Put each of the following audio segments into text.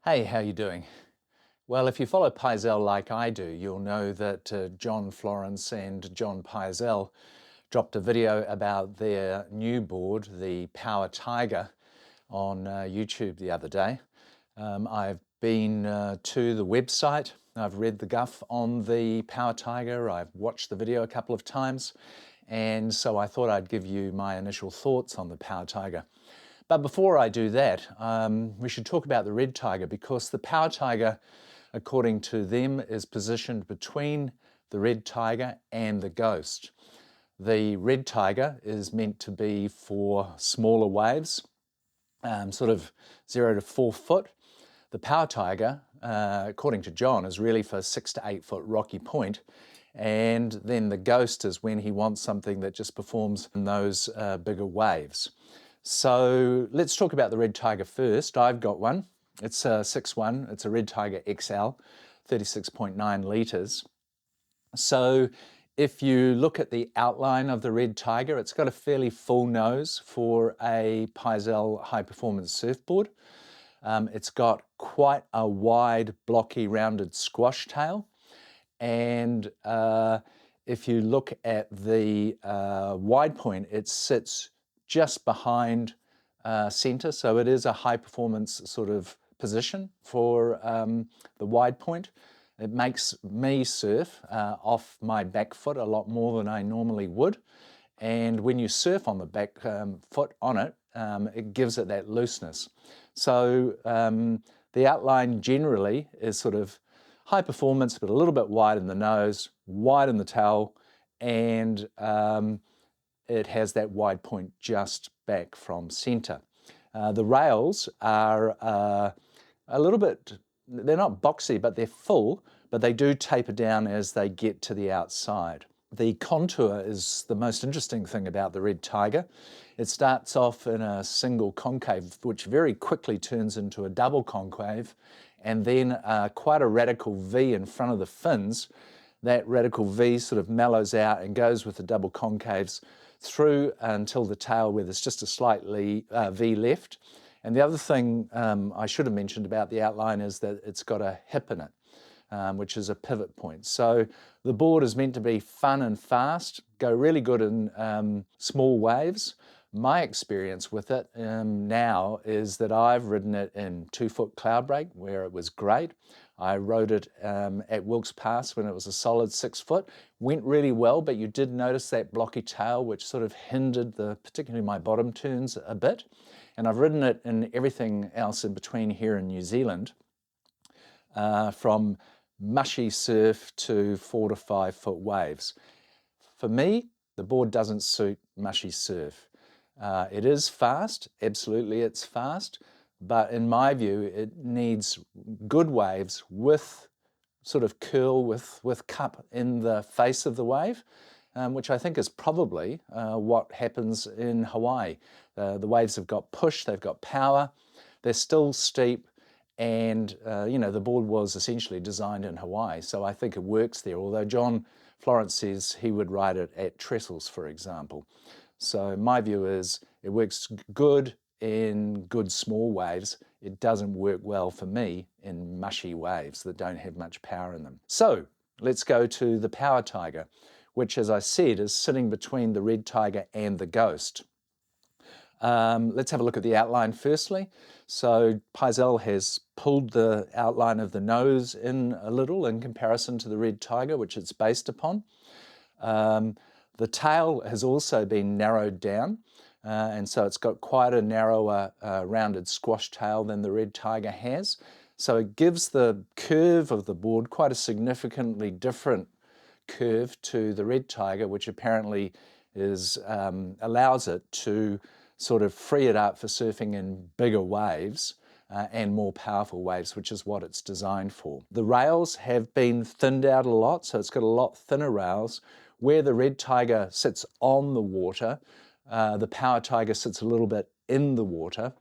Hey, how you doing? Well, if you follow Pyzel like I do, you'll know that John Florence and John Pyzel dropped a video about their new board, the Power Tiger, on YouTube the other day. I've been to the website, I've read the guff on the Power Tiger, I've watched the video a couple of times, and so I thought I'd give you my initial thoughts on the Power Tiger. But before I do that, we should talk about the Red Tiger, because the Power Tiger, according to them, is positioned between the Red Tiger and the Ghost. The Red Tiger is meant to be for smaller waves, sort of 0 to 4 foot. The Power Tiger, according to John, is really for 6 to 8 foot rocky point. And then the Ghost is when he wants something that just performs in those bigger waves. So let's talk about the Red Tiger first. I've got one. It's a 6'1". It's a Red Tiger XL, 36.9 litres. So if you look at the outline of the Red Tiger, it's got a fairly full nose for a Pyzel high-performance surfboard. It's got quite a wide, blocky, rounded squash tail. And if you look at the wide point, it sits just behind center, so it is a high performance sort of position for the wide point. It makes me surf off my back foot a lot more than I normally would, and when you surf on the back foot on it, it gives it that looseness. So the outline generally is sort of high performance, but a little bit wide in the nose, wide in the tail, and it has that wide point just back from center. The rails are a little bit, they're not boxy, but they're full, but they do taper down as they get to the outside. The contour is the most interesting thing about the Red Tiger. It starts off in a single concave, which very quickly turns into a double concave, and then quite a radical V in front of the fins. That radical V sort of mellows out and goes with the double concaves through until the tail, where there's just a slightly V left. And the other thing I should have mentioned about the outline is that it's got a hip in it, which is a pivot point. So the board is meant to be fun and fast, go really good in small waves. My experience with it now is that I've ridden it in 2 foot cloud break, where it was great. I rode it at Wilkes Pass when it was a solid 6 foot. Went really well, but you did notice that blocky tail, which sort of hindered particularly my bottom turns a bit. And I've ridden it in everything else in between here in New Zealand, from mushy surf to 4 to 5 foot waves. For me, the board doesn't suit mushy surf. It is fast, absolutely it's fast, but in my view it needs good waves with sort of curl, with cup in the face of the wave, which I think is probably what happens in Hawaii. The waves have got push, they've got power, they're still steep, and you know, the board was essentially designed in Hawaii, so I think it works there, although John Florence says he would ride it at trestles, for example. So my view is it works good in good small waves. It doesn't work well for me in mushy waves that don't have much power in them. So let's go to the Power Tiger, which, as I said, is sitting between the Red Tiger and the Ghost. Let's have a look at the outline firstly. So Pyzel has pulled the outline of the nose in a little in comparison to the Red Tiger, which it's based upon. The tail has also been narrowed down, and so it's got quite a narrower rounded squash tail than the Red Tiger has. So it gives the curve of the board quite a significantly different curve to the Red Tiger, which apparently allows it to sort of free it up for surfing in bigger waves and more powerful waves, which is what it's designed for. The rails have been thinned out a lot, so it's got a lot thinner rails. Where the Red Tiger sits on the water, the Power Tiger sits a little bit in the water,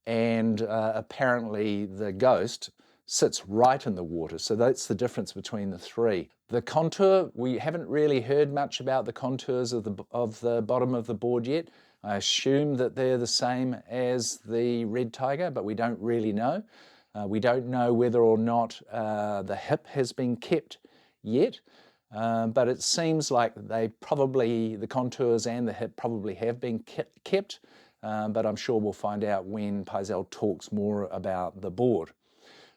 and apparently the Ghost sits right in the water. So that's the difference between the three. The contour, we haven't really heard much about the contours of the bottom of the board yet. I assume that they're the same as the Red Tiger, but we don't really know. We don't know whether or not the hip has been kept yet, but it seems like the contours and the hip probably have been kept, but I'm sure we'll find out when Pyzel talks more about the board.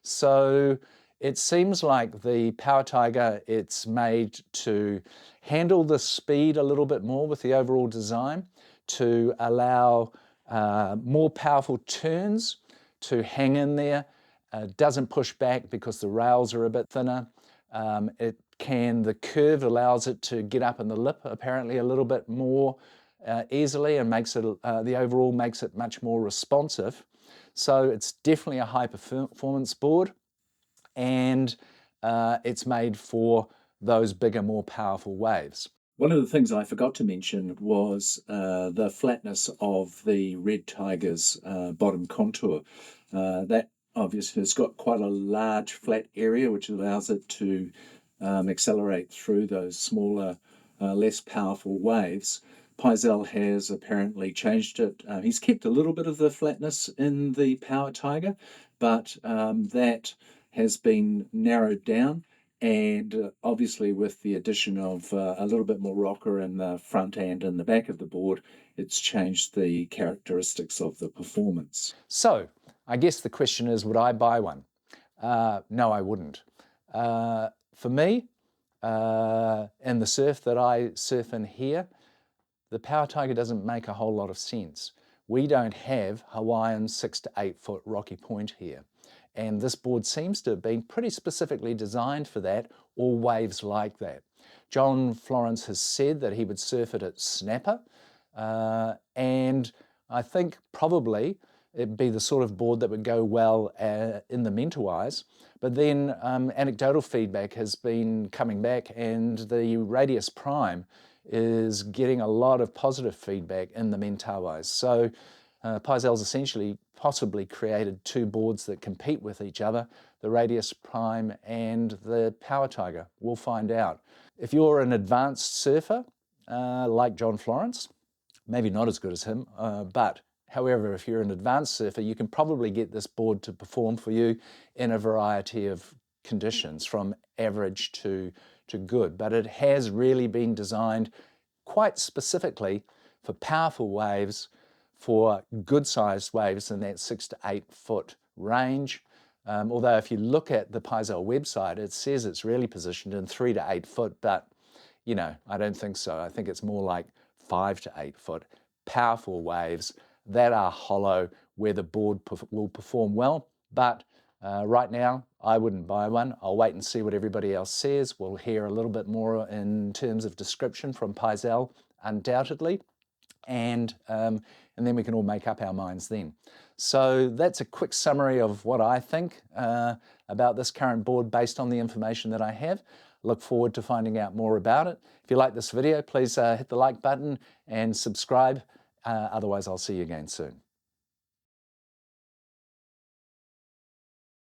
So it seems like the Power Tiger, it's made to handle the speed a little bit more with the overall design, to allow more powerful turns to hang in there. Doesn't push back because the rails are a bit thinner. The curve allows it to get up in the lip apparently a little bit more easily, and makes it, the overall makes it much more responsive. So it's definitely a high performance board, and it's made for those bigger, more powerful waves. One of the things I forgot to mention was the flatness of the Red Tiger's bottom contour. That obviously has got quite a large flat area, which allows it to accelerate through those smaller, less powerful waves. Pyzel has apparently changed it. He's kept a little bit of the flatness in the Power Tiger, but that has been narrowed down. And obviously with the addition of a little bit more rocker in the front and in the back of the board, it's changed the characteristics of the performance. So I guess the question is, would I buy one? No, I wouldn't. For me, in the surf that I surf in here, the Power Tiger doesn't make a whole lot of sense. We don't have Hawaiian 6 to 8 foot rocky point here. And this board seems to have been pretty specifically designed for that, or waves like that. John Florence has said that he would surf it at snapper, and I think probably it'd be the sort of board that would go well in the Mentawais. But then anecdotal feedback has been coming back, and the Radius Prime is getting a lot of positive feedback in the Mentawais. So Pyzel's essentially possibly created two boards that compete with each other, the Radius Prime and the Power Tiger. We'll find out. If you're an advanced surfer, like John Florence, maybe not as good as him, but however, if you're an advanced surfer, you can probably get this board to perform for you in a variety of conditions, from average to good. But it has really been designed quite specifically for powerful waves, for good-sized waves in that 6 to 8 foot range. Although if you look at the Pyzel website, it says it's really positioned in 3 to 8 foot, but you know, I don't think so. I think it's more like 5 to 8 foot powerful waves that are hollow, where the board will perform well. But right now, I wouldn't buy one. I'll wait and see what everybody else says. We'll hear a little bit more in terms of description from Pyzel, undoubtedly. And then we can all make up our minds then. So that's a quick summary of what I think about this current board based on the information that I have. Look forward to finding out more about it. If you like this video, please hit the like button and subscribe. Otherwise, I'll see you again soon.